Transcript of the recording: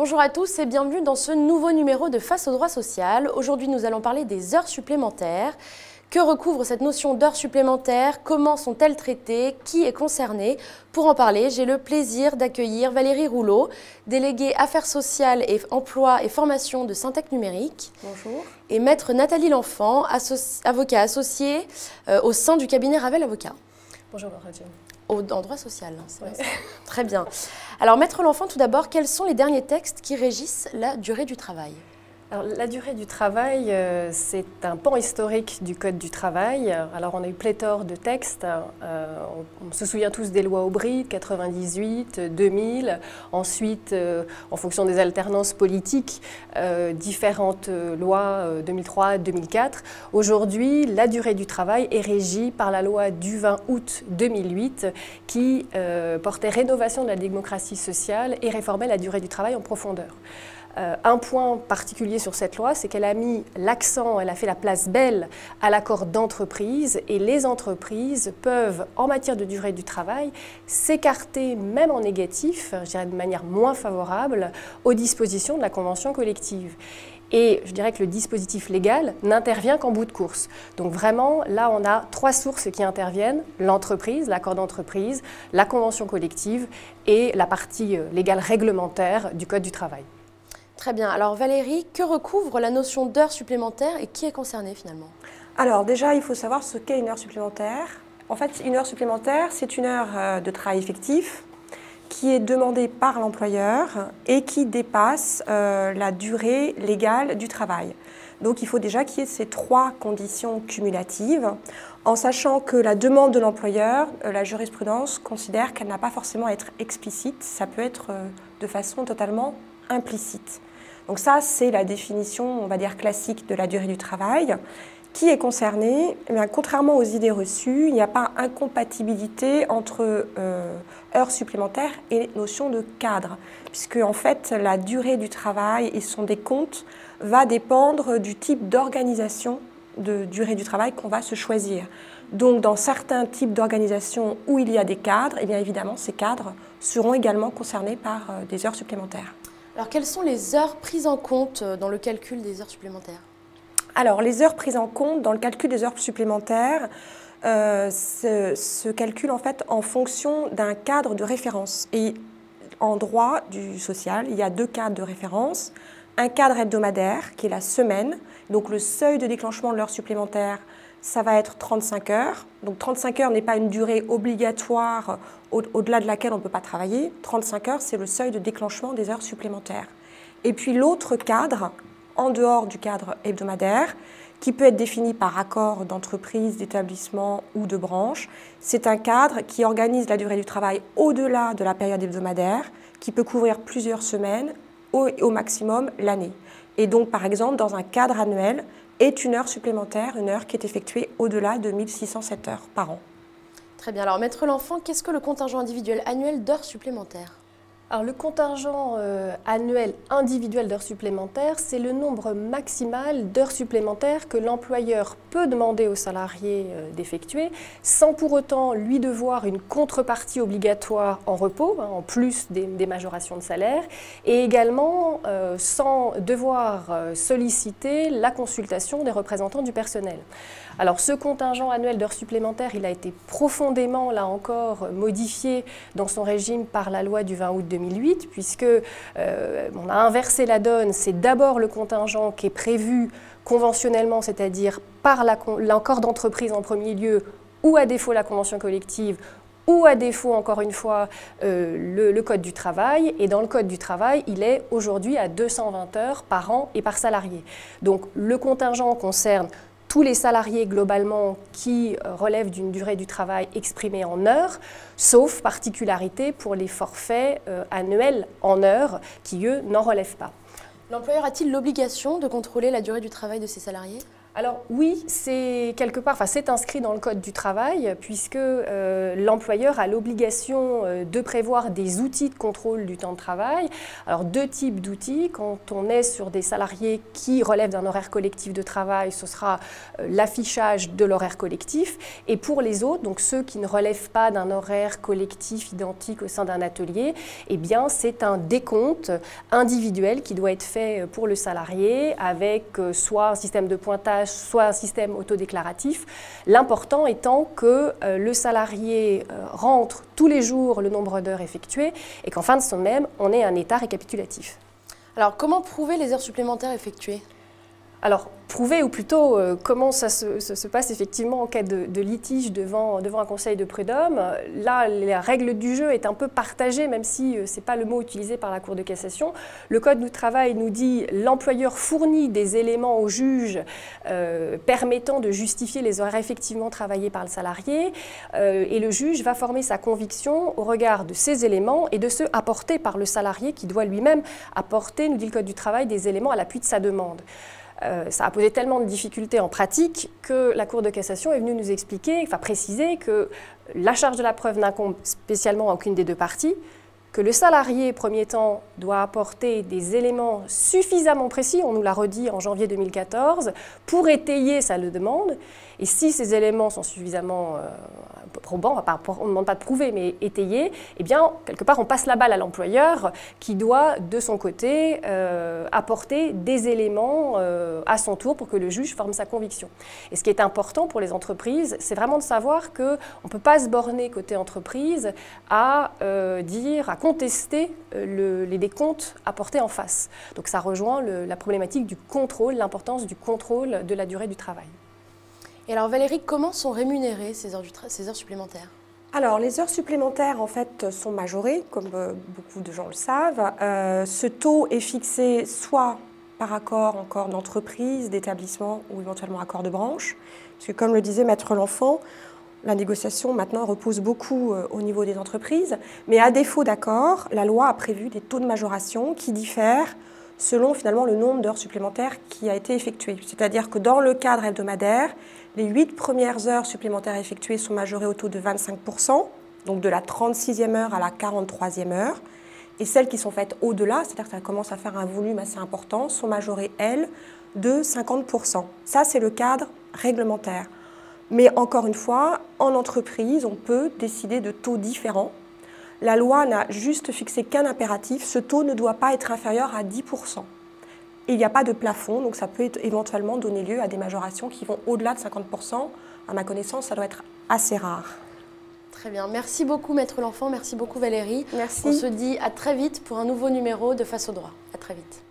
Bonjour à tous et bienvenue dans ce nouveau numéro de Face au droit social. Aujourd'hui, nous allons parler des heures supplémentaires. Que recouvre cette notion d'heures supplémentaires? Comment sont-elles traitées? Qui est concerné? Pour en parler, j'ai le plaisir d'accueillir Valérie Rouleau, déléguée Affaires sociales et emploi et formation de Syntec Numérique. Bonjour. Et maître Nathalie L'Enfant, avocat associé au sein du cabinet Ravel Avocat. Bonjour Laurentine. En droit social, c'est ça. Très bien. Alors, maître L'Enfant, tout d'abord, quels sont les derniers textes qui régissent la durée du travail? Alors, la durée du travail, c'est un pan historique du Code du travail. Alors, on a eu pléthore de textes. On se souvient tous des lois Aubry, 98, 2000. Ensuite, en fonction des alternances politiques, différentes lois 2003, 2004. Aujourd'hui, la durée du travail est régie par la loi du 20 août 2008 qui portait rénovation de la démocratie sociale et réformait la durée du travail en profondeur. Un point particulier sur cette loi, c'est qu'elle a mis l'accent, elle a fait la place belle à l'accord d'entreprise et les entreprises peuvent, en matière de durée du travail, s'écarter même en négatif, je dirais de manière moins favorable, aux dispositions de la convention collective. Et je dirais que le dispositif légal n'intervient qu'en bout de course. Donc vraiment, là, on a trois sources qui interviennent, l'entreprise, l'accord d'entreprise, la convention collective et la partie légale réglementaire du Code du travail. Très bien. Alors Valérie, que recouvre la notion d'heure supplémentaire et qui est concerné finalement? Alors déjà, il faut savoir ce qu'est une heure supplémentaire. En fait, une heure supplémentaire, c'est une heure de travail effectif qui est demandée par l'employeur et qui dépasse la durée légale du travail. Donc il faut déjà qu'il y ait ces trois conditions cumulatives, en sachant que la demande de l'employeur, la jurisprudence considère qu'elle n'a pas forcément à être explicite, ça peut être de façon totalement implicite. Donc ça, c'est la définition, on va dire, classique de la durée du travail. Qui est concerné? Eh bien, contrairement aux idées reçues, il n'y a pas incompatibilité entre heures supplémentaires et notion de cadre, puisque en fait, la durée du travail et son décompte va dépendre du type d'organisation de durée du travail qu'on va se choisir. Donc, dans certains types d'organisations où il y a des cadres, eh bien évidemment, ces cadres seront également concernés par des heures supplémentaires. Alors, quelles sont les heures prises en compte dans le calcul des heures supplémentaires? Alors, les heures prises en compte dans le calcul des heures supplémentaires se calculent en fait en fonction d'un cadre de référence. Et en droit du social, il y a deux cadres de référence. Un cadre hebdomadaire, qui est la semaine. Donc, le seuil de déclenchement de l'heure supplémentaire, ça va être 35 heures. Donc 35 heures n'est pas une durée obligatoire au-delà de laquelle on ne peut pas travailler. 35 heures, c'est le seuil de déclenchement des heures supplémentaires. Et puis l'autre cadre, en dehors du cadre hebdomadaire, qui peut être défini par accord d'entreprise, d'établissement ou de branche, c'est un cadre qui organise la durée du travail au-delà de la période hebdomadaire, qui peut couvrir plusieurs semaines, au maximum l'année. Et donc, par exemple, dans un cadre annuel, est une heure supplémentaire, une heure qui est effectuée au-delà de 1607 heures par an. Très bien. Alors, maître L'Enfant, qu'est-ce que le contingent individuel annuel d'heures supplémentaires? Alors, le contingent annuel individuel d'heures supplémentaires, c'est le nombre maximal d'heures supplémentaires que l'employeur peut demander au salarié d'effectuer, sans pour autant lui devoir une contrepartie obligatoire en repos, en plus des majorations de salaire, et également sans devoir solliciter la consultation des représentants du personnel. Alors, ce contingent annuel d'heures supplémentaires, il a été profondément, là encore, modifié dans son régime par la loi du 20 août 2008, puisque on a inversé la donne. C'est d'abord le contingent qui est prévu conventionnellement, c'est-à-dire par l'accord d'entreprise en premier lieu, ou à défaut la convention collective, ou à défaut, encore une fois, le Code du travail. Et dans le Code du travail, il est aujourd'hui à 220 heures par an et par salarié. Donc, le contingent concerne tous les salariés globalement qui relèvent d'une durée du travail exprimée en heures, sauf particularité pour les forfaits annuels en heures qui, eux, n'en relèvent pas. L'employeur a-t-il l'obligation de contrôler la durée du travail de ses salariés? Alors oui, c'est quelque part, c'est inscrit dans le Code du travail puisque l'employeur a l'obligation de prévoir des outils de contrôle du temps de travail. Alors 2 types d'outils. Quand on est sur des salariés qui relèvent d'un horaire collectif de travail, ce sera l'affichage de l'horaire collectif. Et pour les autres, donc ceux qui ne relèvent pas d'un horaire collectif identique au sein d'un atelier, eh bien c'est un décompte individuel qui doit être fait pour le salarié avec soit un système de pointage, soit un système autodéclaratif. L'important étant que le salarié rentre tous les jours le nombre d'heures effectuées et qu'en fin de semaine, on ait un état récapitulatif. Alors, comment prouver les heures supplémentaires effectuées ? Alors, prouver, ou plutôt comment ça se passe effectivement en cas de litige devant un conseil de prud'homme. Là, la règle du jeu est un peu partagée, même si ce n'est pas le mot utilisé par la Cour de cassation. Le Code du travail nous dit que l'employeur fournit des éléments au juge permettant de justifier les horaires effectivement travaillés par le salarié, et le juge va former sa conviction au regard de ces éléments et de ceux apportés par le salarié qui doit lui-même apporter, nous dit le Code du travail, des éléments à l'appui de sa demande. Ça a posé tellement de difficultés en pratique que la Cour de cassation est venue nous expliquer, préciser que la charge de la preuve n'incombe spécialement à aucune des 2 parties, que le salarié, premier temps, doit apporter des éléments suffisamment précis, on nous l'a redit en janvier 2014, pour étayer sa demande. Et si ces éléments sont suffisamment probants, on ne demande pas de prouver, mais étayés, eh bien, quelque part, on passe la balle à l'employeur qui doit, de son côté, apporter des éléments à son tour pour que le juge forme sa conviction. Et ce qui est important pour les entreprises, c'est vraiment de savoir qu'on ne peut pas se borner côté entreprise à contester les décomptes apportés en face. Donc ça rejoint la problématique du contrôle, l'importance du contrôle de la durée du travail. Et alors Valérie, comment sont rémunérées ces heures supplémentaires ? Alors, les heures supplémentaires, en fait, sont majorées, comme beaucoup de gens le savent. Ce taux est fixé soit par accord encore d'entreprise, d'établissement ou éventuellement accord de branche. Parce que, comme le disait Maître L'Enfant, la négociation maintenant repose beaucoup au niveau des entreprises. Mais à défaut d'accord, la loi a prévu des taux de majoration qui diffèrent selon finalement le nombre d'heures supplémentaires qui a été effectué. C'est-à-dire que dans le cadre hebdomadaire, les 8 premières heures supplémentaires effectuées sont majorées au taux de 25%, donc de la 36e heure à la 43e heure. Et celles qui sont faites au-delà, c'est-à-dire que ça commence à faire un volume assez important, sont majorées, elles, de 50%. Ça, c'est le cadre réglementaire. Mais encore une fois, en entreprise, on peut décider de taux différents. La loi n'a juste fixé qu'un impératif, ce taux ne doit pas être inférieur à 10%. Il n'y a pas de plafond, donc ça peut éventuellement donner lieu à des majorations qui vont au-delà de 50%. À ma connaissance, ça doit être assez rare. Très bien. Merci beaucoup, Maître L'Enfant. Merci beaucoup, Valérie. Merci. On se dit à très vite pour un nouveau numéro de Face au droit. À très vite.